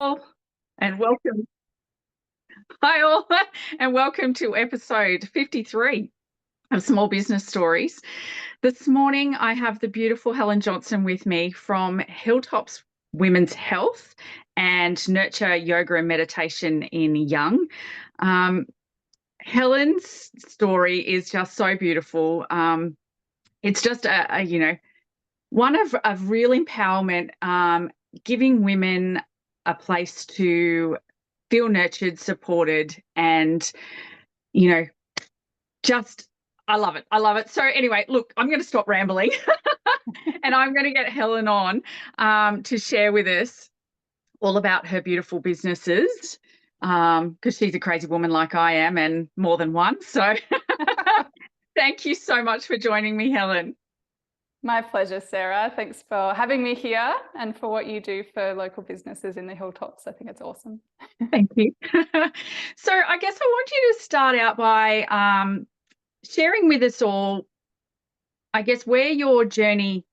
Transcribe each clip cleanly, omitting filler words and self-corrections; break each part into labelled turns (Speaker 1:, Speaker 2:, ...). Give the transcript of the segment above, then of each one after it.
Speaker 1: all, and welcome. Hi all, and welcome to episode 53 of Small Business Stories. This morning, I have the beautiful Helen Johnson with me from Hilltops Women's Health and Nurture Yoga and Meditation in Young. Helen's story is just so beautiful. It's just one of real empowerment, giving women a place to feel nurtured, supported, and, just, I love it. I love it. So anyway, look, I'm going to stop rambling and I'm going to get Helen on to share with us all about her beautiful businesses, because she's a crazy woman like I am, and more than one. So thank you so much for joining me, Helen.
Speaker 2: My pleasure, Sarah. Thanks for having me here and for what you do for local businesses in the Hilltops. I think it's awesome.
Speaker 1: Thank you. So I guess I want you to start out by sharing with us all, I guess, where your journey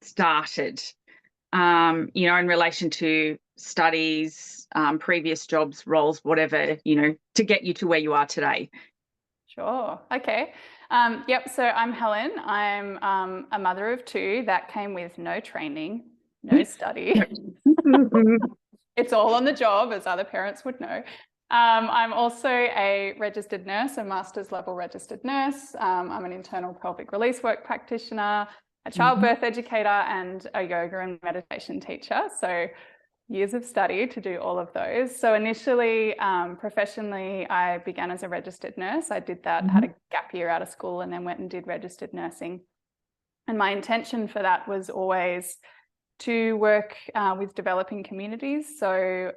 Speaker 1: started, in relation to studies, previous jobs, roles, whatever, to get you to where you are today.
Speaker 2: Sure. Okay. Yep. So I'm Helen. I'm a mother of two. That came with no training, no study. It's all on the job, as other parents would know. I'm also a registered nurse, a master's level registered nurse. I'm an internal pelvic release work practitioner, a childbirth educator, and a yoga and meditation teacher. So years of study to do all of those. So initially, professionally, I began as a registered nurse. I did that, had a gap year out of school, and then went and did registered nursing. And my intention for that was always to work with developing communities. So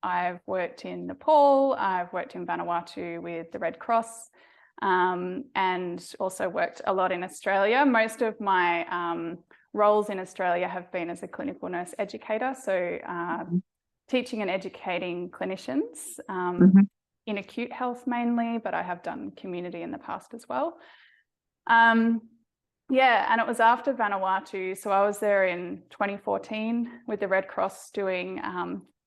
Speaker 2: I've worked in Nepal, I've worked in Vanuatu with the Red Cross, and also worked a lot in Australia. Most of my roles in Australia have been as a clinical nurse educator, so teaching and educating clinicians in acute health mainly, but I have done community in the past as well. Yeah, and it was after Vanuatu, so I was there in 2014 with the Red Cross doing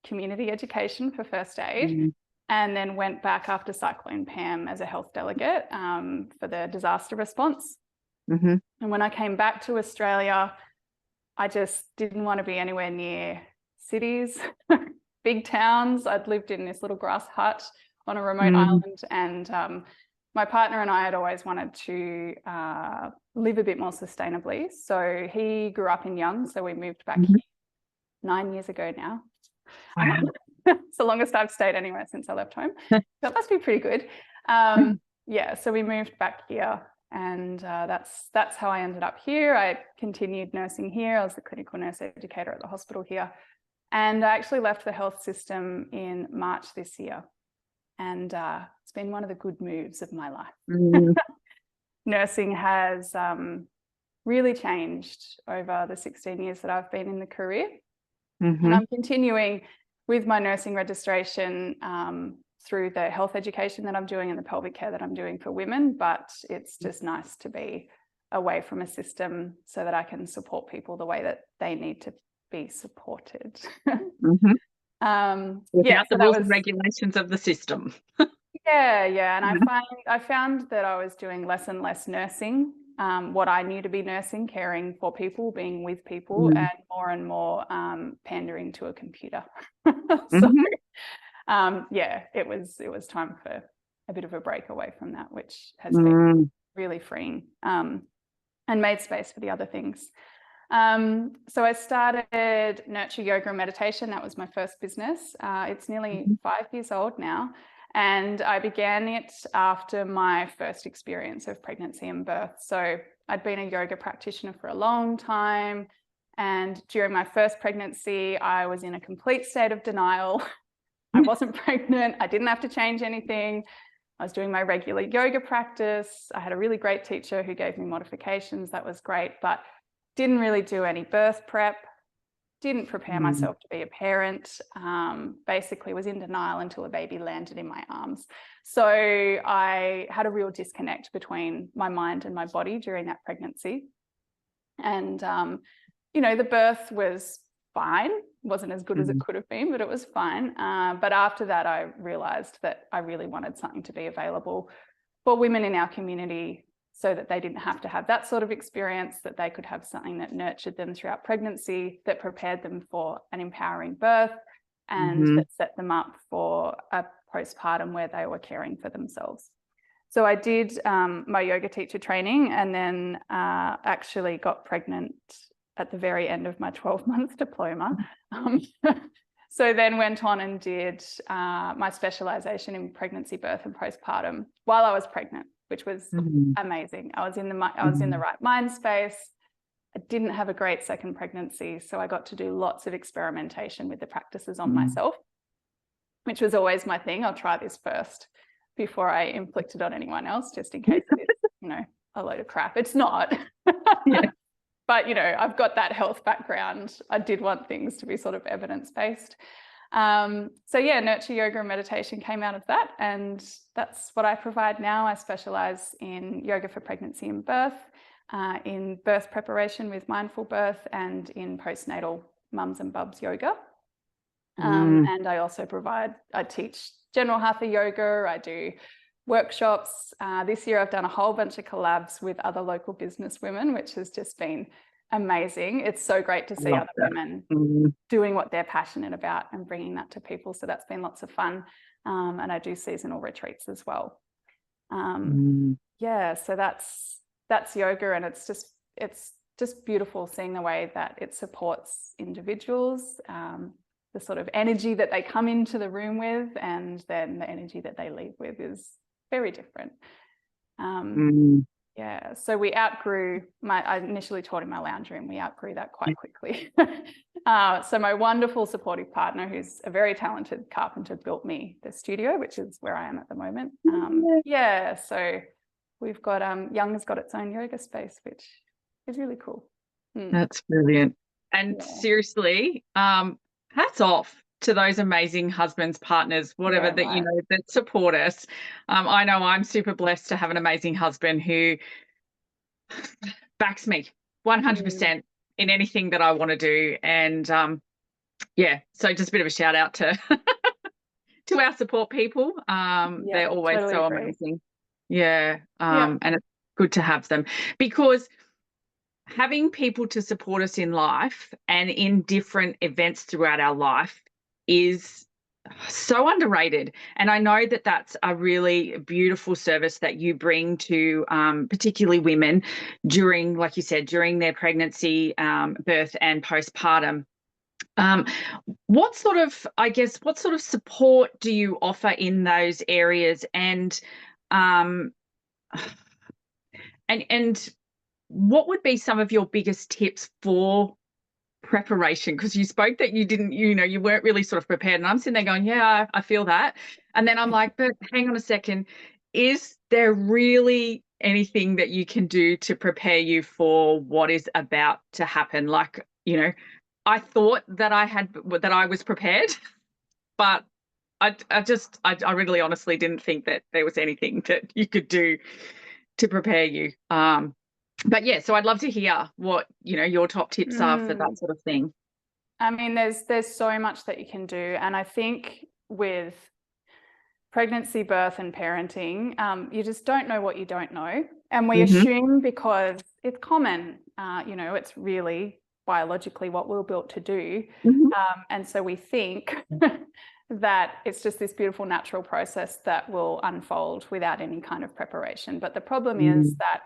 Speaker 2: community education for first aid, and then went back after Cyclone Pam as a health delegate for the disaster response. And when I came back to Australia, I just didn't want to be anywhere near cities, big towns. I'd lived in this little grass hut on a remote island, and my partner and I had always wanted to live a bit more sustainably. So he grew up in Young, so we moved back here 9 years ago now. Wow. It's the longest I've stayed anywhere since I left home. So that must be pretty good. Yeah, so we moved back here, and that's how I ended up here. I continued nursing here. I was the clinical nurse educator at the hospital here, and I actually left the health system in March this year. And it's been one of the good moves of my life. Nursing has really changed over the 16 years that I've been in the career. And I'm continuing with my nursing registration through the health education that I'm doing and the pelvic care that I'm doing for women. But it's just nice to be away from a system so that I can support people the way that they need to be supported.
Speaker 1: Without the rules and regulations of the system.
Speaker 2: Yeah, and I found that I was doing less and less nursing, what I knew to be nursing, caring for people, being with people, and more pandering to a computer. So yeah, it was time for a bit of a break away from that, which has been really freeing, and made space for the other things. So I started Nurture Yoga and Meditation. That was my first business. It's nearly 5 years old now. And I began it after my first experience of pregnancy and birth. So I'd been a yoga practitioner for a long time. And during my first pregnancy, I was in a complete state of denial. I wasn't pregnant. I didn't have to change anything. I was doing my regular yoga practice. I had a really great teacher who gave me modifications. That was great, but didn't really do any birth prep. Didn't prepare myself to be a parent, basically was in denial until a baby landed in my arms. So I had a real disconnect between my mind and my body during that pregnancy. And, the birth was fine. wasn't as good as it could have been, but it was fine. But after that, I realized that I really wanted something to be available for women in our community so that they didn't have to have that sort of experience, that they could have something that nurtured them throughout pregnancy, that prepared them for an empowering birth, and that set them up for a postpartum where they were caring for themselves. So I did my yoga teacher training, and then actually got pregnant at the very end of my 12-month diploma. So then went on and did my specialization in pregnancy, birth, and postpartum while I was pregnant, which was amazing. I was in the right mind space. I didn't have a great second pregnancy, so I got to do lots of experimentation with the practices on myself, which was always my thing. I'll try this first before I inflict it on anyone else, just in case it's, a load of crap. It's not.
Speaker 1: Yeah.
Speaker 2: But, I've got that health background. I did want things to be sort of evidence-based. So yeah, nurture yoga and meditation came out of that. And that's what I provide now. I specialize in yoga for pregnancy and birth, in birth preparation with mindful birth, and in postnatal mums and bubs yoga. And I also I teach general hatha yoga. I do workshops. This year I've done a whole bunch of collabs with other local business women, which has just been amazing. It's so great to see other women doing what they're passionate about and bringing that to people. So that's been lots of fun. And I do seasonal retreats as well. Yeah, so that's yoga, and it's just beautiful seeing the way that it supports individuals, the sort of energy that they come into the room with, and then the energy that they leave with is very different. Yeah, so we outgrew I initially taught in my lounge room. We outgrew that quite quickly. So my wonderful supportive partner, who's a very talented carpenter, built me the studio, which is where I am at the moment. Yeah, so we've got Young has got its own yoga space, which is really cool.
Speaker 1: That's brilliant. And seriously, hats off to those amazing husbands, partners, whatever that support us. I know I'm super blessed to have an amazing husband who backs me 100% in anything that I want to do. And so just a bit of a shout out to to our support people. They're always totally so amazing. And it's good to have them, because having people to support us in life and in different events throughout our life is so underrated. And I know that that's a really beautiful service that you bring to particularly women during, like you said, during their pregnancy, birth, and postpartum. What sort of support do you offer in those areas? And what would be some of your biggest tips for preparation? Because you spoke that you didn't, you weren't really sort of prepared. And I'm sitting there going, yeah, I feel that. And then I'm like, but hang on a second. Is there really anything that you can do to prepare you for what is about to happen? Like, I thought that I was prepared, but I really honestly didn't think that there was anything that you could do to prepare you. But yeah, so I'd love to hear what, your top tips are for that sort of thing.
Speaker 2: I mean, there's so much that you can do. And I think with pregnancy, birth, and parenting, you just don't know what you don't know. And we assume because it's common, it's really biologically what we're built to do. And so we think that it's just this beautiful natural process that will unfold without any kind of preparation. But the problem is that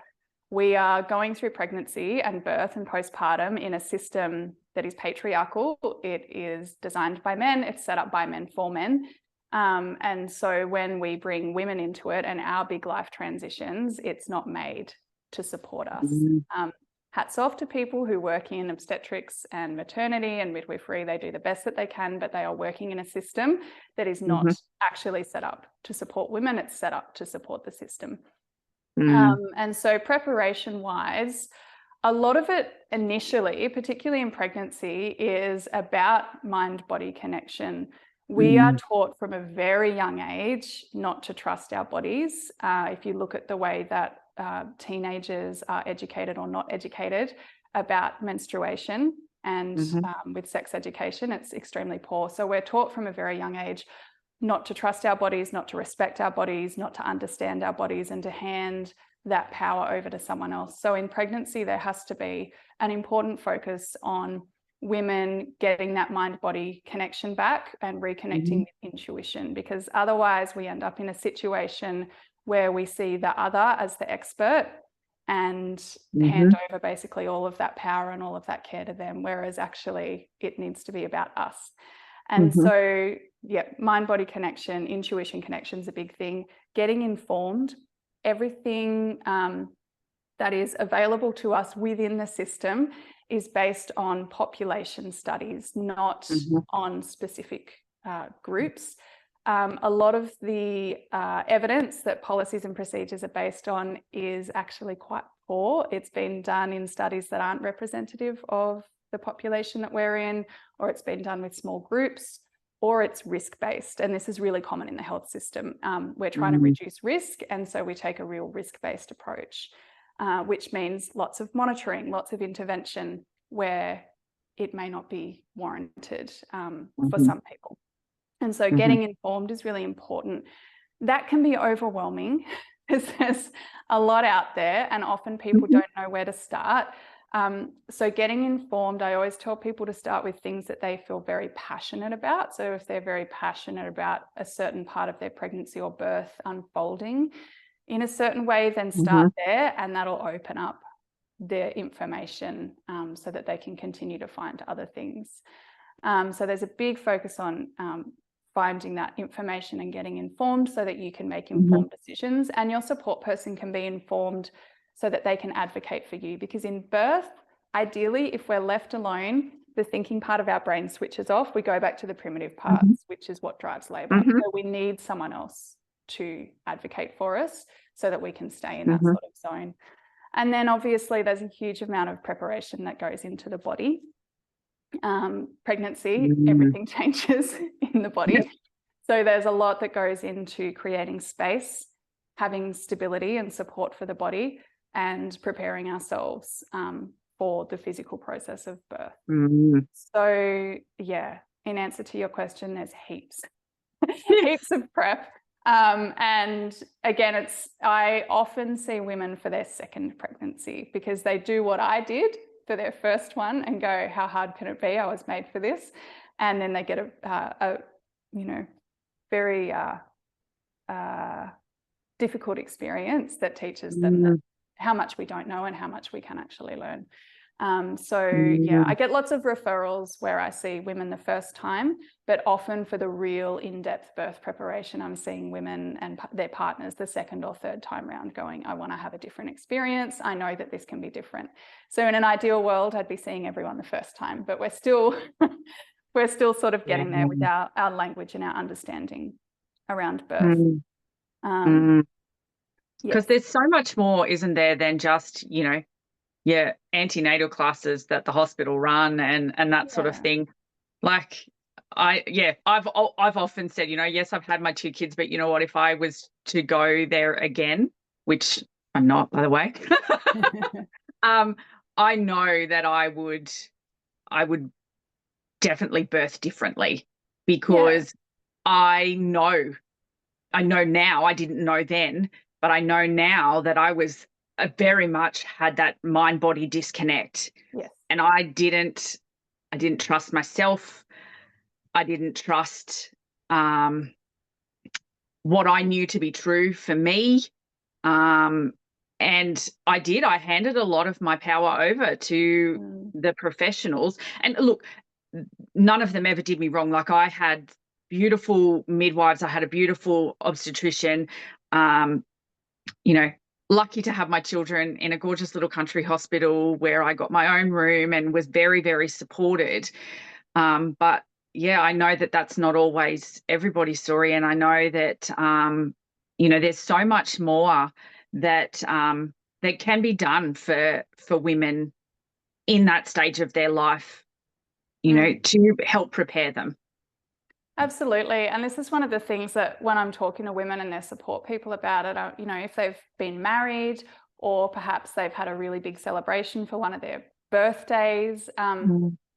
Speaker 2: we are going through pregnancy and birth and postpartum in a system that is patriarchal. It is designed by men. It's set up by men for men. And so when we bring women into it and our big life transitions, it's not made to support us. Hats off to people who work in obstetrics and maternity and midwifery. They do the best that they can, but they are working in a system that is not actually set up to support women. It's set up to support the system. And so preparation wise, a lot of it initially, particularly in pregnancy, is about mind-body connection. We are taught from a very young age not to trust our bodies. If you look at the way that teenagers are educated or not educated about menstruation, And with sex education, it's extremely poor. So we're taught from a very young age not to trust our bodies, not to respect our bodies, not to understand our bodies, and to hand that power over to someone else. So in pregnancy, there has to be an important focus on women getting that mind-body connection back and reconnecting with intuition, because otherwise we end up in a situation where we see the other as the expert and hand over basically all of that power and all of that care to them, whereas actually it needs to be about us. And so, yeah, mind-body connection, intuition connection is a big thing. Getting informed, everything that is available to us within the system is based on population studies, not on specific groups. A lot of the evidence that policies and procedures are based on is actually quite poor. It's been done in studies that aren't representative of the population that we're in, or it's been done with small groups, or it's risk-based. And this is really common in the health system. We're trying to reduce risk, and so we take a real risk-based approach, which means lots of monitoring, lots of intervention where it may not be warranted for some people. And so getting informed is really important. That can be overwhelming because there's a lot out there and often people don't know where to start. So getting informed, I always tell people to start with things that they feel very passionate about. So if they're very passionate about a certain part of their pregnancy or birth unfolding in a certain way, then start there, and that'll open up their information so that they can continue to find other things. So there's a big focus on finding that information and getting informed so that you can make informed decisions, and your support person can be informed so that they can advocate for you. Because in birth, ideally, if we're left alone, the thinking part of our brain switches off. We go back to the primitive parts, which is what drives labor. So we need someone else to advocate for us so that we can stay in that sort of zone. And then obviously there's a huge amount of preparation that goes into the body. Pregnancy, everything changes in the body. So there's a lot that goes into creating space, having stability and support for the body, and preparing ourselves for the physical process of birth. So yeah, in answer to your question, there's heaps of prep. And again, I often see women for their second pregnancy because they do what I did for their first one and go, how hard can it be? I was made for this. And then they get a very difficult experience that teaches them how much we don't know and how much we can actually learn. Yeah, I get lots of referrals where I see women the first time, but often for the real in-depth birth preparation, I'm seeing women and their partners the second or third time round going, I want to have a different experience. I know that this can be different. So in an ideal world, I'd be seeing everyone the first time, but we're still sort of getting there with our language and our understanding around birth.
Speaker 1: Because there's so much more, isn't there, than just, antenatal classes that the hospital run and that sort of thing. Like I've often said, yes, I've had my 2 kids, but you know what, if I was to go there again, which I'm not, by the way, I know that I would definitely birth differently, because I know now, I didn't know then, but I know now that I very much had that mind-body disconnect.
Speaker 2: Yes.
Speaker 1: And I didn't trust myself. I didn't trust what I knew to be true for me. And I handed a lot of my power over to the professionals. And look, none of them ever did me wrong. Like, I had beautiful midwives. I had a beautiful obstetrician, lucky to have my children in a gorgeous little country hospital where I got my own room and was very, very supported. But yeah, I know that that's not always everybody's story. And I know that, there's so much more that can be done for women in that stage of their life, to help prepare them.
Speaker 2: Absolutely. And this is one of the things that when I'm talking to women and their support people about it, if they've been married or perhaps they've had a really big celebration for one of their birthdays,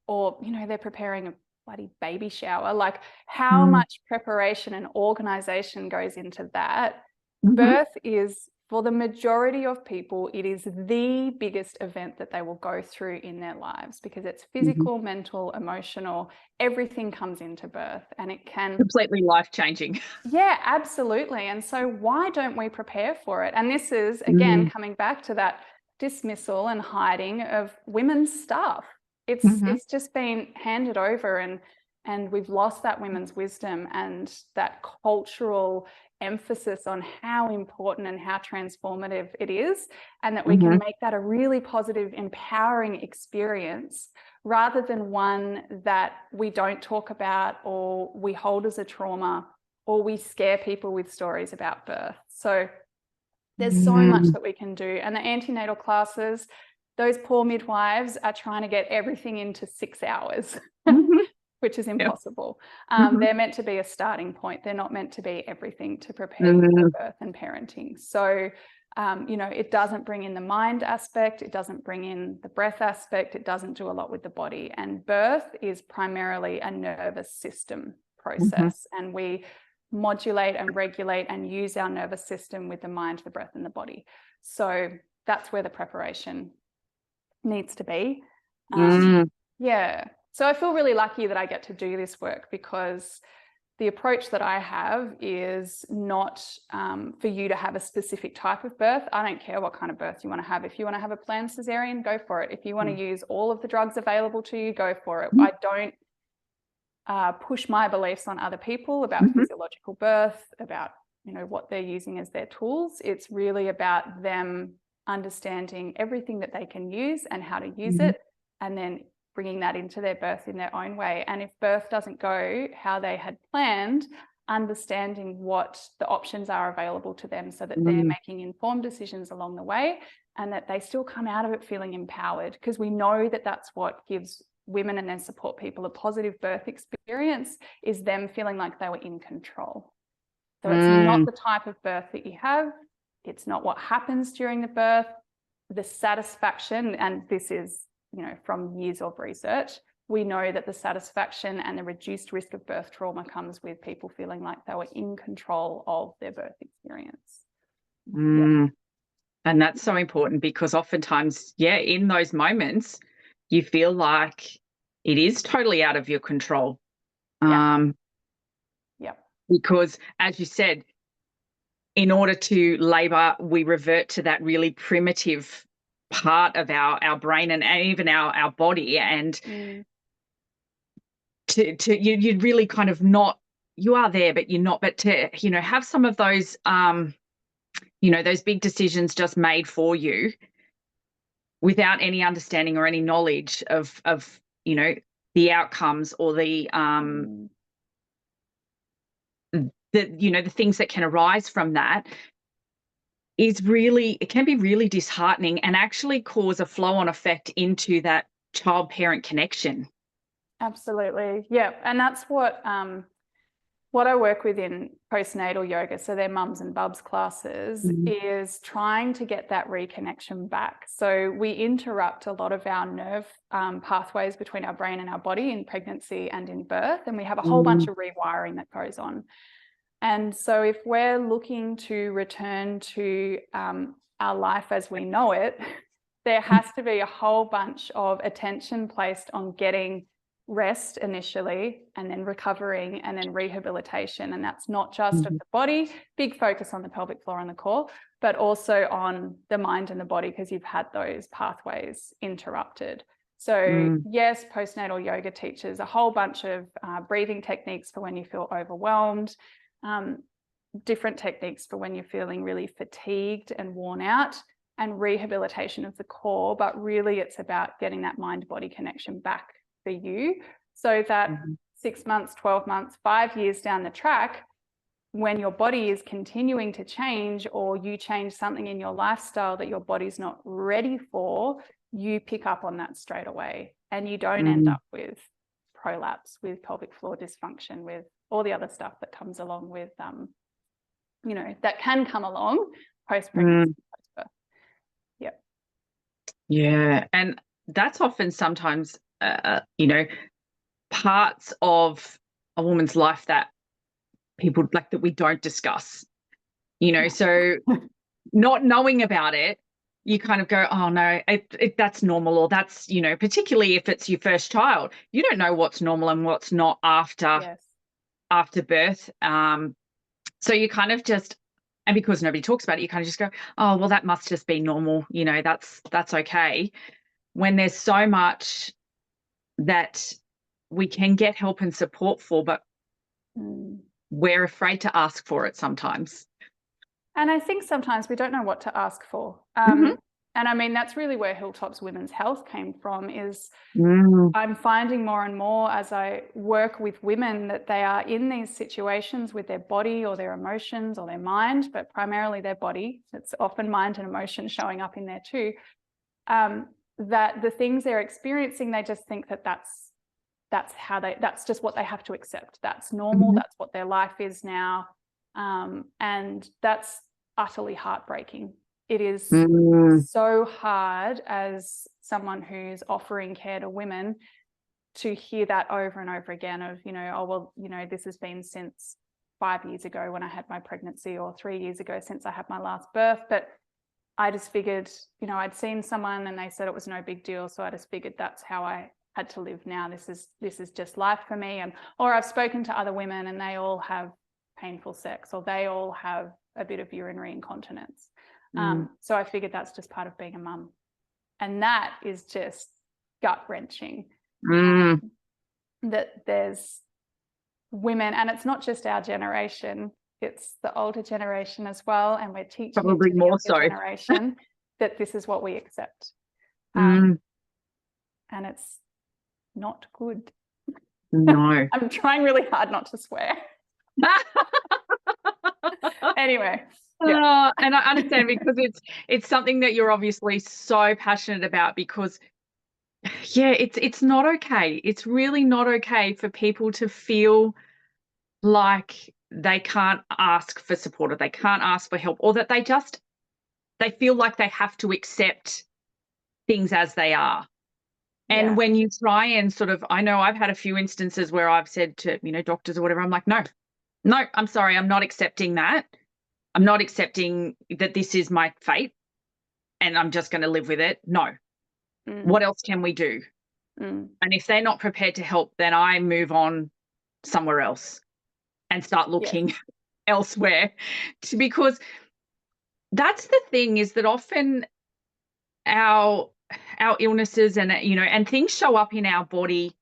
Speaker 2: or, they're preparing a bloody baby shower. Like, how much preparation and organization goes into that? Birth is, for the majority of people, it is the biggest event that they will go through in their lives, because it's physical, mental, emotional, everything comes into birth, and it can
Speaker 1: completely life-changing.
Speaker 2: Yeah, absolutely. And so why don't we prepare for it? And this is, again, coming back to that dismissal and hiding of women's stuff. It's just been handed over, and we've lost that women's wisdom and that cultural emphasis on how important and how transformative it is, and that we can make that a really positive, empowering experience, rather than one that we don't talk about, or we hold as a trauma, or we scare people with stories about birth. So there's so much that we can do. And the antenatal classes, those poor midwives are trying to get everything into 6 hours, which is impossible. They're meant to be a starting point. They're not meant to be everything to prepare you for birth and parenting. So, it doesn't bring in the mind aspect. It doesn't bring in the breath aspect. It doesn't do a lot with the body. And birth is primarily a nervous system process. And we modulate and regulate and use our nervous system with the mind, the breath, and the body. So that's where the preparation needs to be. Yeah. So I feel really lucky that I get to do this work, because the approach that I have is not for you to have a specific type of birth. I don't care what kind of birth you want to have. If you want to have a planned cesarean, go for it. If you want to use all of the drugs available to you, go for it. I don't push my beliefs on other people about physiological birth, about what they're using as their tools. It's really about them understanding everything that they can use and how to use it, and then bringing that into their birth in their own way. And if birth doesn't go how they had planned, understanding what the options are available to them, so that they're making informed decisions along the way, and that they still come out of it feeling empowered, because we know that that's what gives women and their support people a positive birth experience, is them feeling like they were in control. So it's not the type of birth that you have. It's not what happens during the birth. The satisfaction, and this is, from years of research, we know that the satisfaction and the reduced risk of birth trauma comes with people feeling like they were in control of their birth experience.
Speaker 1: And that's so important, because oftentimes, in those moments, you feel like it is totally out of your control. Because, as you said, in order to labour, we revert to that really primitive part of our brain and even our body, and you'd really kind of not, you are there, but you're not, but to, have some of those, those big decisions just made for you without any understanding or any knowledge of the outcomes, or the the things that can arise from that, it can be really disheartening, and actually cause a flow-on effect into that child-parent connection.
Speaker 2: Absolutely. Yeah. And that's what I work with in postnatal yoga, so their mums and bubs classes, is trying to get that reconnection back. So we interrupt a lot of our nerve pathways between our brain and our body in pregnancy and in birth, and we have a whole bunch of rewiring that goes on. And so if we're looking to return to our life as we know it, there has to be a whole bunch of attention placed on getting rest initially, and then recovering, and then rehabilitation. And that's not just of the body, big focus on the pelvic floor and the core, but also on the mind and the body, because you've had those pathways interrupted. So yes, postnatal yoga teaches a whole bunch of breathing techniques for when you feel overwhelmed, different techniques for when you're feeling really fatigued and worn out, and rehabilitation of the core. But really it's about getting that mind-body connection back for you, so that 6 months, 12 months, 5 years down the track, when your body is continuing to change, or you change something in your lifestyle that your body's not ready for, you pick up on that straight away, and you don't end up with prolapse, with pelvic floor dysfunction, with all the other stuff that comes along with, that can come along post-pregnancy, post-birth.
Speaker 1: Yeah. And that's often sometimes parts of a woman's life that people like that we don't discuss, so not knowing about it, you kind of go, oh no, that's normal, or that's, particularly if it's your first child, you don't know what's normal and what's not after birth. So you kind of just, and because nobody talks about it, you kind of just go, oh, well, that must just be normal. That's okay. When there's so much that we can get help and support for, but we're afraid to ask for it sometimes.
Speaker 2: And I think sometimes we don't know what to ask for. And I mean, that's really where Hilltops Women's Health came from, is I'm finding more and more as I work with women that they are in these situations with their body or their emotions or their mind, but primarily their body. It's often mind and emotion showing up in there too. That the things they're experiencing, they just think that that's just what they have to accept. That's normal. That's what their life is now. And that's utterly heartbreaking. It is so hard as someone who's offering care to women to hear that over and over again of, oh, well, this has been since 5 years ago when I had my pregnancy, or 3 years ago since I had my last birth. But I just figured, I'd seen someone and they said it was no big deal. So I just figured that's how I had to live now. This is just life for me. Or I've spoken to other women and they all have painful sex, or they all have a bit of urinary incontinence. So I figured that's just part of being a mum. And that is just gut-wrenching. That there's women, and it's not just our generation, it's the older generation as well, and we're teaching
Speaker 1: probably
Speaker 2: the
Speaker 1: more so
Speaker 2: generation that this is what we accept. And it's not good.
Speaker 1: No.
Speaker 2: I'm trying really hard not to swear. Anyway. Yeah.
Speaker 1: And I understand, because it's something that you're obviously so passionate about, because it's not okay. It's really not okay for people to feel like they can't ask for support, or they can't ask for help, or that they feel like they have to accept things as they are. And when you try and sort of, I know I've had a few instances where I've said to, doctors or whatever, I'm like, no, I'm sorry, I'm not accepting that. I'm not accepting that this is my fate and I'm just going to live with it. No. What else can we do? And if they're not prepared to help, then I move on somewhere else and start looking elsewhere. Because that's the thing, is that often our illnesses and things show up in our body,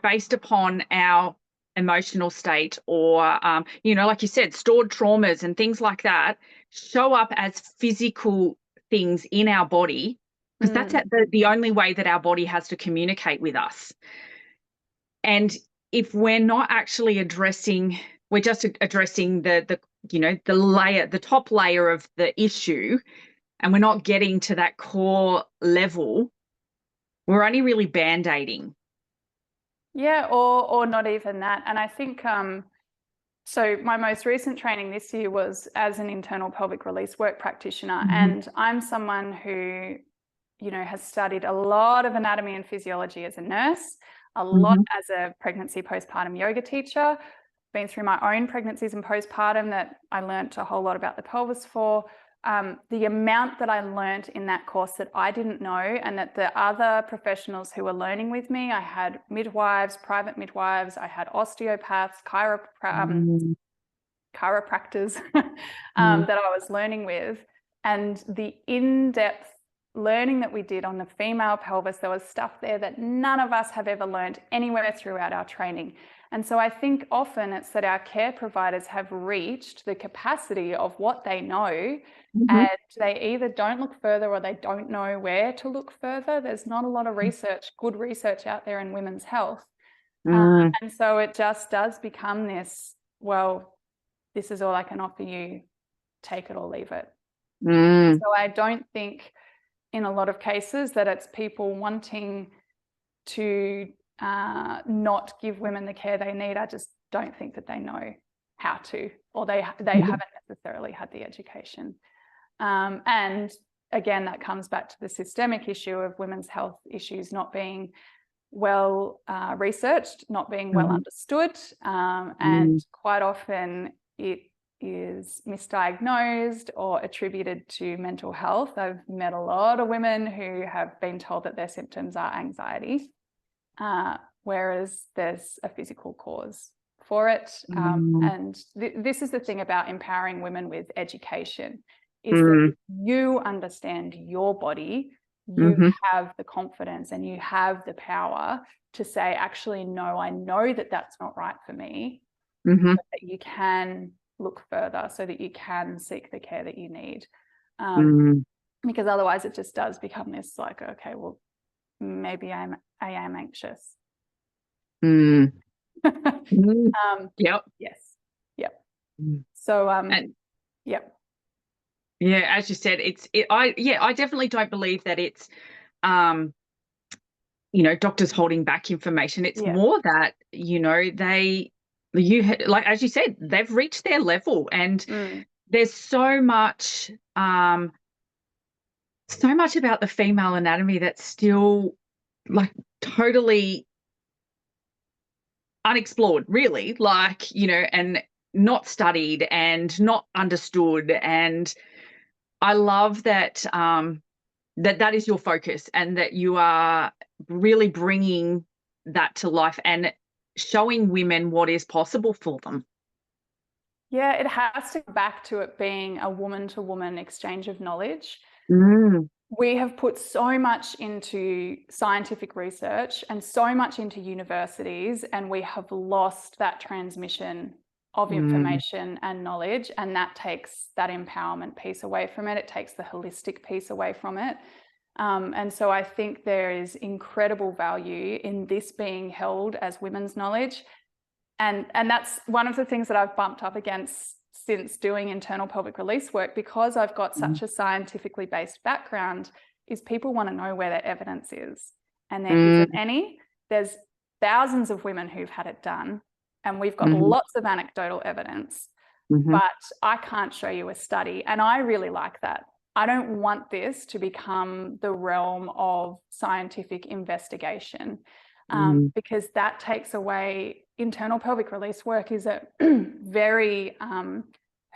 Speaker 1: based upon our emotional state, or like you said, stored traumas and things like that show up as physical things in our body, because that's the only way that our body has to communicate with us. And if we're not actually addressing, we're just addressing the layer, the top layer of the issue, and we're not getting to that core level, we're only really band-aiding.
Speaker 2: Yeah, or not even that. And I think, so my most recent training this year was as an internal pelvic release work practitioner. And I'm someone who, has studied a lot of anatomy and physiology as a nurse, a lot as a pregnancy postpartum yoga teacher, been through my own pregnancies and postpartum that I learnt a whole lot about the pelvis for. The amount that I learnt in that course that I didn't know, and that the other professionals who were learning with me, I had midwives, private midwives, I had osteopaths, chiropractors that I was learning with, and the in-depth learning that we did on the female pelvis, there was stuff there that none of us have ever learned anywhere throughout our training. And so I think often it's that our care providers have reached the capacity of what they know, and they either don't look further or they don't know where to look further. There's not a lot of research, good research out there in women's health. And so it just does become this, well, this is all I can offer you, take it or leave it. So I don't think in a lot of cases that it's people wanting to not give women the care they need. I just don't think that they know how to, or they haven't necessarily had the education. And again, that comes back to the systemic issue of women's health issues not being well researched, not being well understood, and quite often it is misdiagnosed or attributed to mental health. I've met a lot of women who have been told that their symptoms are anxiety, whereas there's a physical cause for it. And this is the thing about empowering women with education, is that you understand your body, you have the confidence and you have the power to say, actually, no, I know that that's not right for me, but that you can look further so that you can seek the care that you need. Because otherwise it just does become this like, okay, well, maybe I am anxious.
Speaker 1: Yep.
Speaker 2: Yes. Yep. So, yep.
Speaker 1: Yeah, as you said, I definitely don't believe that it's, doctors holding back information. It's more that, like, as you said, they've reached their level, and there's so much about the female anatomy that's still like totally unexplored, really, like, and not studied and not understood. And I love that that is your focus, and that you are really bringing that to life and showing women what is possible for them.
Speaker 2: Yeah, it has to go back to it being a woman-to-woman exchange of knowledge. We have put so much into scientific research and so much into universities, and we have lost that transmission of information and knowledge, and that takes that empowerment piece away from it. It takes the holistic piece away from it. And so I think there is incredible value in this being held as women's knowledge. And that's one of the things that I've bumped up against since doing internal pelvic release work, because I've got such a scientifically based background, is people want to know where their evidence is. And there isn't any. There's thousands of women who've had it done, and we've got lots of anecdotal evidence, but I can't show you a study. And I really like that. I don't want this to become the realm of scientific investigation, because that takes away. Internal pelvic release work is a very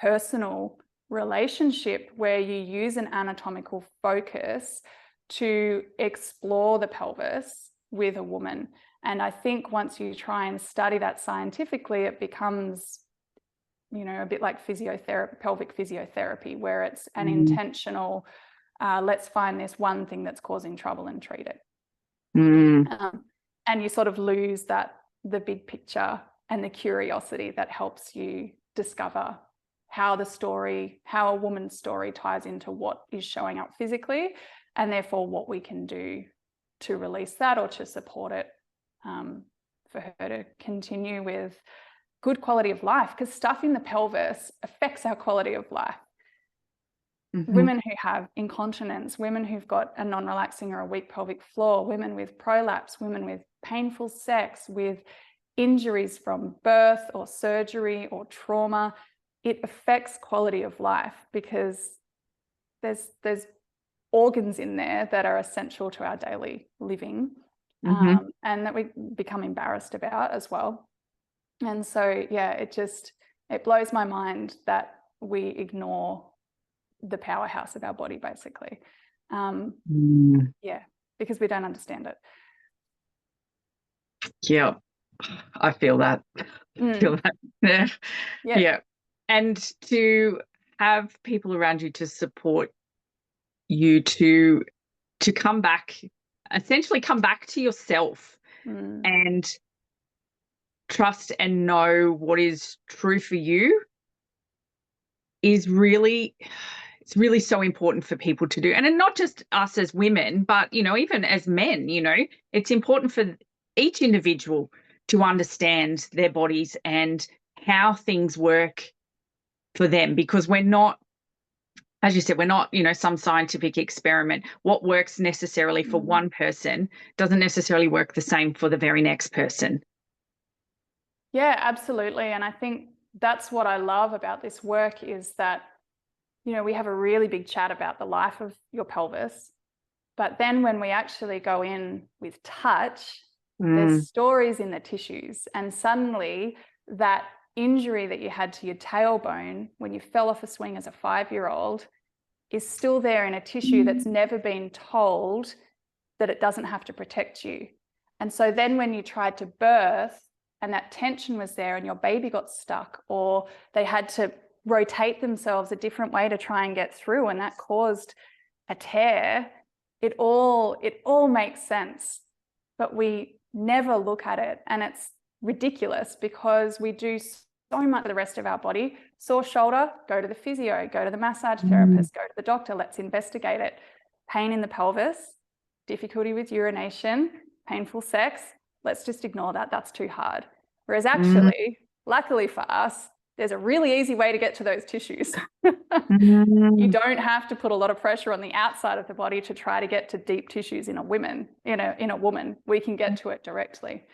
Speaker 2: personal relationship where you use an anatomical focus to explore the pelvis with a woman. And I think once you try and study that scientifically, it becomes, a bit like pelvic physiotherapy, where it's an intentional, let's find this one thing that's causing trouble and treat it. And you sort of lose the big picture and the curiosity that helps you discover how a woman's story ties into what is showing up physically, and therefore what we can do to release that or to support it, for her to continue with good quality of life, because stuff in the pelvis affects our quality of life. Women who have incontinence, women who've got a non-relaxing or a weak pelvic floor, women with prolapse, women with painful sex, with injuries from birth or surgery or trauma, it affects quality of life, because there's organs in there that are essential to our daily living, and that we become embarrassed about as well. And so, yeah, it blows my mind that we ignore the powerhouse of our body, basically. Yeah, because we don't understand it.
Speaker 1: Yeah, I feel that. Yeah. And to have people around you to support you to essentially come back to yourself and trust and know what is true for you is really, it's really so important for people to do. And not just us as women, but, even as men, it's important for each individual to understand their bodies and how things work for them, because we're not, as you said, we're not, some scientific experiment. What works necessarily for one person doesn't necessarily work the same for the very next person.
Speaker 2: Yeah, absolutely. And I think that's what I love about this work, is that you know, we have a really big chat about the life of your pelvis. But then when we actually go in with touch, there's stories in the tissues. And suddenly that injury that you had to your tailbone when you fell off a swing as a 5-year-old is still there in a tissue that's never been told that it doesn't have to protect you. And so then when you tried to birth and that tension was there and your baby got stuck, or they had to rotate themselves a different way to try and get through, and that caused a tear, it all makes sense. But we never look at it, and it's ridiculous because we do so much of the rest of our body. Sore shoulder, go to the physio, go to the massage therapist, go to the doctor, let's investigate it. Pain in the pelvis, difficulty with urination, painful sex, let's just ignore that, that's too hard. Whereas actually, luckily for us, there's a really easy way to get to those tissues. You don't have to put a lot of pressure on the outside of the body to try to get to deep tissues in a woman. We can get to it directly.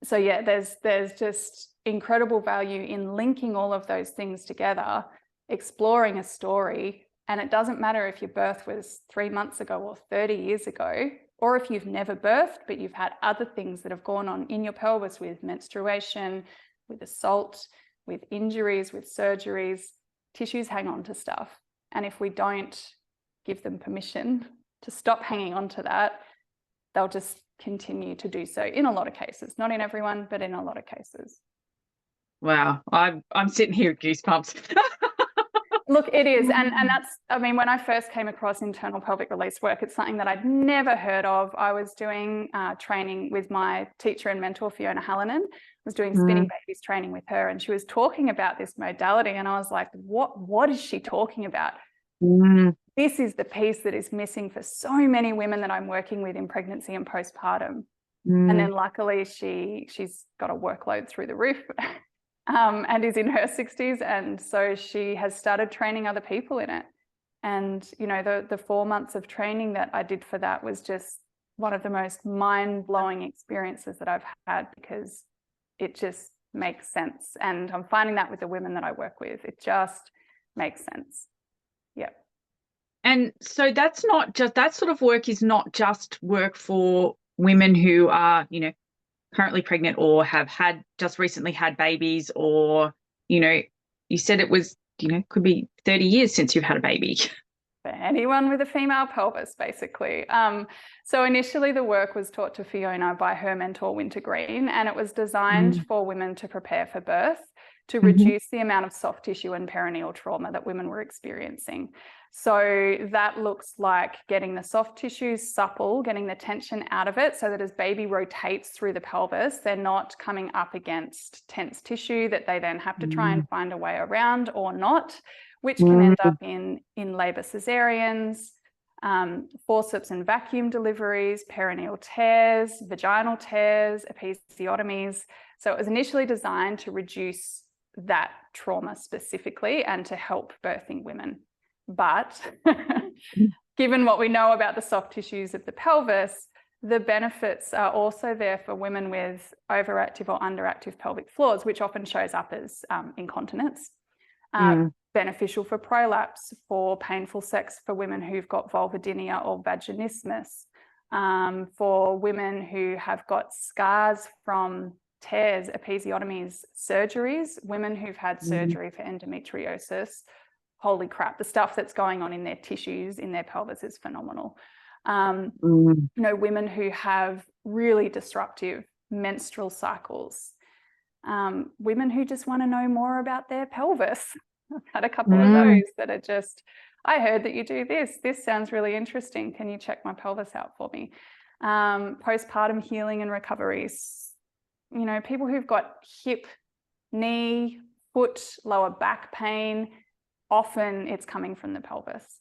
Speaker 2: So yeah, there's just incredible value in linking all of those things together, exploring a story. And it doesn't matter if your birth was 3 months ago or 30 years ago, or if you've never birthed, but you've had other things that have gone on in your pelvis with menstruation, with assault, with injuries, with surgeries. Tissues hang on to stuff. And if we don't give them permission to stop hanging on to that, they'll just continue to do so in a lot of cases. Not in everyone, but in a lot of cases.
Speaker 1: Wow. I'm sitting here with goosebumps.
Speaker 2: Look, it is. And that's, I mean, when I first came across internal pelvic release work, it's something that I'd never heard of. I was doing training with my teacher and mentor, Fiona Hallinan. I was doing spinning babies training with her, and she was talking about this modality. And I was like, what is she talking about? This is the piece that is missing for so many women that I'm working with in pregnancy and postpartum. And then luckily she's got a workload through the roof. And is in her 60s. And so she has started training other people in it. And, you know, the 4 months of training that I did for that was just one of the most mind-blowing experiences that I've had, because it just makes sense. And I'm finding that with the women that I work with, it just makes sense. Yeah.
Speaker 1: And so that's not just, that sort of work is not just work for women who are, you know, currently pregnant or have just recently had babies, or, you know, you said it was, you know, could be 30 years since you've had a baby.
Speaker 2: For anyone with a female pelvis, basically. So initially the work was taught to Fiona by her mentor, Winter Green, and it was designed for women to prepare for birth, to reduce the amount of soft tissue and perineal trauma that women were experiencing. So that looks like getting the soft tissues supple, getting the tension out of it so that as baby rotates through the pelvis, they're not coming up against tense tissue that they then have to try and find a way around or not, which can end up in labor cesareans, forceps and vacuum deliveries, perineal tears, vaginal tears, episiotomies. So it was initially designed to reduce that trauma specifically and to help birthing women. But given what we know about the soft tissues of the pelvis, the benefits are also there for women with overactive or underactive pelvic floors, which often shows up as incontinence. Beneficial for prolapse, for painful sex for women who've got vulvodynia or vaginismus, for women who have got scars from tears, episiotomies, surgeries, women who've had surgery for endometriosis. Holy crap, the stuff that's going on in their tissues, in their pelvis is phenomenal. You know, women who have really disruptive menstrual cycles, women who just want to know more about their pelvis. I've had a couple of those that are just, I heard that you do this. This sounds really interesting. Can you check my pelvis out for me? Postpartum healing and recoveries. You know, people who've got hip, knee, foot, lower back pain, often it's coming from the pelvis.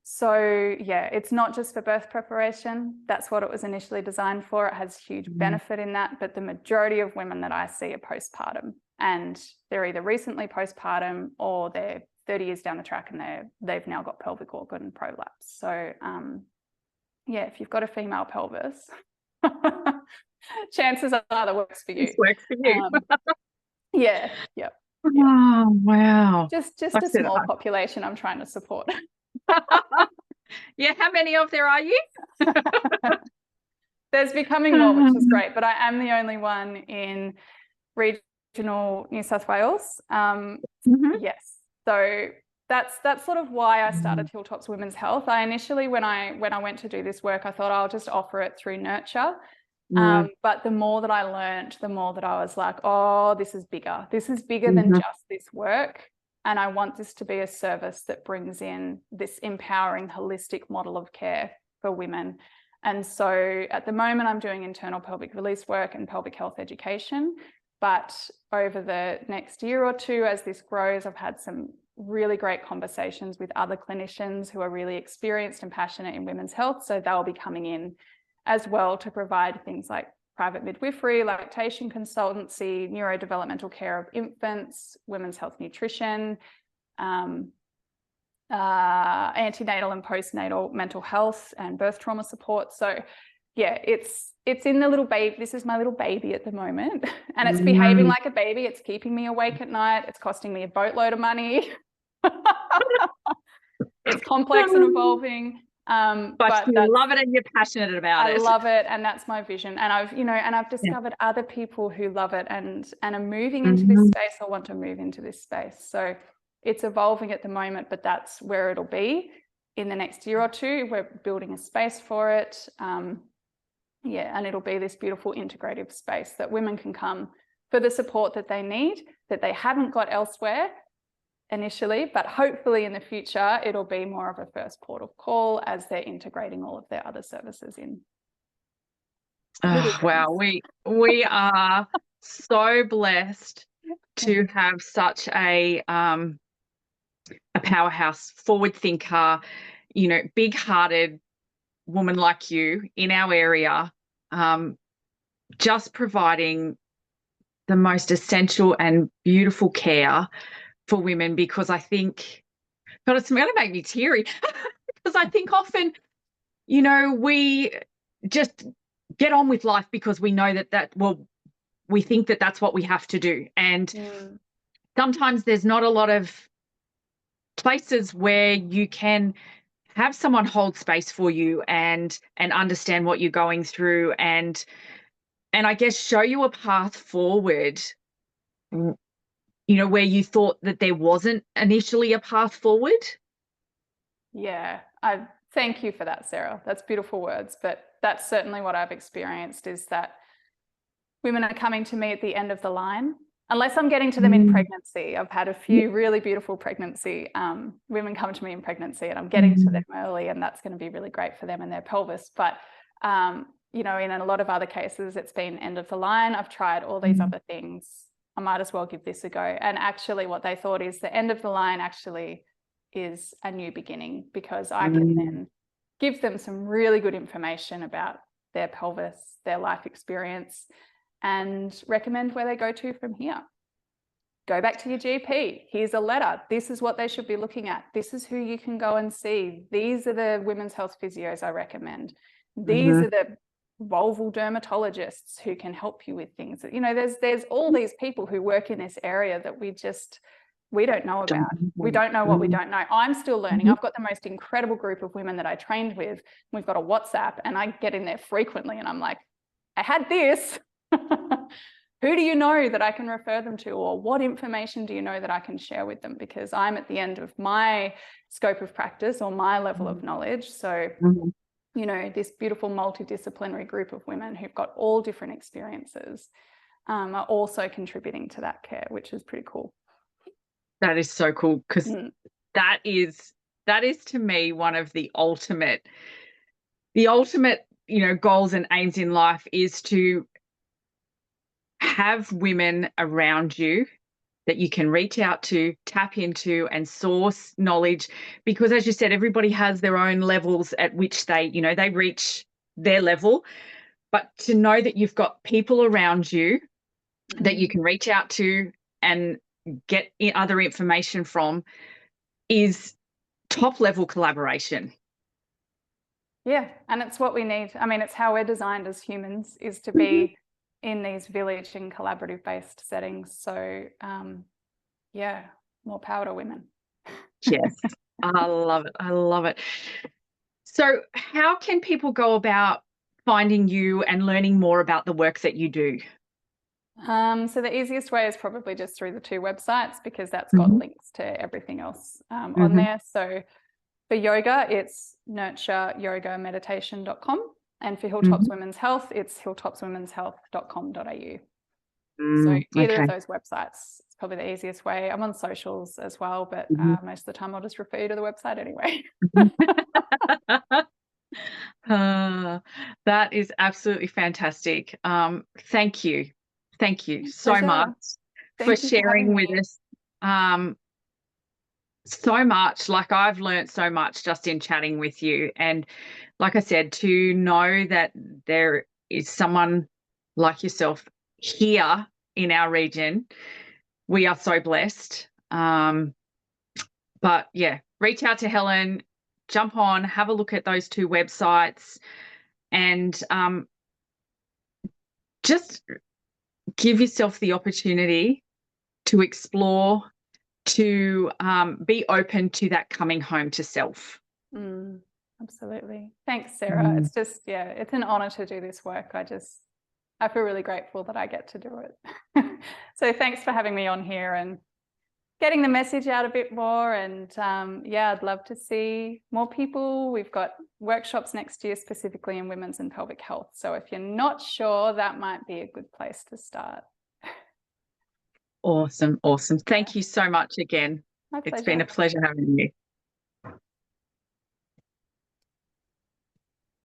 Speaker 2: So yeah, it's not just for birth preparation. That's what it was initially designed for. It has huge benefit in that, but the majority of women that I see are postpartum, and they're either recently postpartum or they're 30 years down the track and they've now got pelvic organ prolapse. So yeah, if you've got a female pelvis, chances are that works for you.
Speaker 1: This works for you.
Speaker 2: Yeah.
Speaker 1: Oh, wow.
Speaker 2: Just
Speaker 1: Like I
Speaker 2: a
Speaker 1: said,
Speaker 2: small population I'm trying to support.
Speaker 1: yeah, how many of there are you?
Speaker 2: There's becoming more, which is great, but I am the only one in regional New South Wales. Yes. So that's sort of why I started Hilltops Women's Health. I initially, when I went to do this work, I thought I'll just offer it through nurture. But the more that I learned, the more that I was like, oh, this is bigger. This is bigger than just this work. And I want this to be a service that brings in this empowering, holistic model of care for women. And so at the moment, I'm doing internal pelvic release work and pelvic health education. But over the next year or two, as this grows, I've had some really great conversations with other clinicians who are really experienced and passionate in women's health. So they'll be coming in as well to provide things like private midwifery, lactation consultancy, neurodevelopmental care of infants, women's health nutrition, antenatal and postnatal mental health and birth trauma support. So yeah, it's in the little baby. This is my little baby at the moment, and it's behaving like a baby. It's keeping me awake at night. It's costing me a boatload of money. It's complex and evolving.
Speaker 1: But you love it and you're passionate about it.
Speaker 2: I love it, and that's my vision. And I've discovered other people who love it and are moving into this space or want to move into this space. So it's evolving at the moment, but that's where it'll be in the next year or two. We're building a space for it. And it'll be this beautiful integrative space that women can come for the support that they need, that they haven't got elsewhere initially, but hopefully in the future, it'll be more of a first port of call as they're integrating all of their other services in.
Speaker 1: Oh, wow, we are so blessed to have such a powerhouse, forward thinker, big-hearted woman like you in our area, just providing the most essential and beautiful care for women, because I think, God, it's going to make me teary because I think often, we just get on with life because we know we think that that's what we have to do. And sometimes there's not a lot of places where you can have someone hold space for you and understand what you're going through and I guess show you a path forward, where you thought that there wasn't initially a path forward.
Speaker 2: Yeah, I thank you for that, Sarah. That's beautiful words, but that's certainly what I've experienced, is that women are coming to me at the end of the line, unless I'm getting to them in pregnancy. I've had a few really beautiful pregnancy women come to me in pregnancy, and I'm getting to them early, and that's going to be really great for them and their pelvis. But in a lot of other cases, it's been end of the line. I've tried all these other things. I might as well give this a go. And actually what they thought is the end of the line actually is a new beginning, because I can then give them some really good information about their pelvis, their life experience, and recommend where they go to from here. Go back to your GP. Here's a letter. This is what they should be looking at. This is who you can go and see. These are the women's health physios I recommend. These are the vulval dermatologists who can help you with things. There's all these people who work in this area that we don't know about. We don't know what we don't know. I'm still learning. I've got the most incredible group of women that I trained with. We've got a WhatsApp, and I get in there frequently, and I'm like, I had this. Who do you know that I can refer them to, or what information do you know that I can share with them? Because I'm at the end of my scope of practice or my level of knowledge. So this beautiful multidisciplinary group of women who've got all different experiences are also contributing to that care, which is pretty cool.
Speaker 1: That is so cool, because that is to me one of the ultimate goals and aims in life, is to have women around you that you can reach out to, tap into, and source knowledge. Because as you said, everybody has their own levels at which they reach their level. But to know that you've got people around you that you can reach out to and get other information from is top level collaboration.
Speaker 2: Yeah, and it's what we need. I mean, it's how we're designed as humans, is to be in these village and collaborative based settings. So yeah, more power to women.
Speaker 1: Yes, I love it. I love it. So how can people go about finding you and learning more about the work that you do?
Speaker 2: So the easiest way is probably just through the 2 websites, because that's got links to everything else on there. So for yoga, it's nurtureyogameditation.com. And for Hilltops Women's Health, it's hilltopswomenshealth.com.au. So either of those websites, it's probably the easiest way. I'm on socials as well, but most of the time I'll just refer you to the website anyway.
Speaker 1: That is absolutely fantastic. Thank you. Thank you so
Speaker 2: Pleasure.
Speaker 1: much for sharing with us so much. Like, I've learned so much just in chatting with you. And like I said, to know that there is someone like yourself here in our region, we are so blessed. But yeah, reach out to Helen, jump on, have a look at those 2 websites, and just give yourself the opportunity to explore, to be open to that coming home to self.
Speaker 2: Absolutely. Thanks, Sarah. It's just, yeah, it's an honor to do this work. I feel really grateful that I get to do it. So thanks for having me on here and getting the message out a bit more. And yeah, I'd love to see more people. We've got workshops next year specifically in women's and pelvic health. So if you're not sure, that might be a good place to start.
Speaker 1: Awesome. Awesome. Thank you so much again.
Speaker 2: My pleasure.
Speaker 1: It's been a pleasure having you.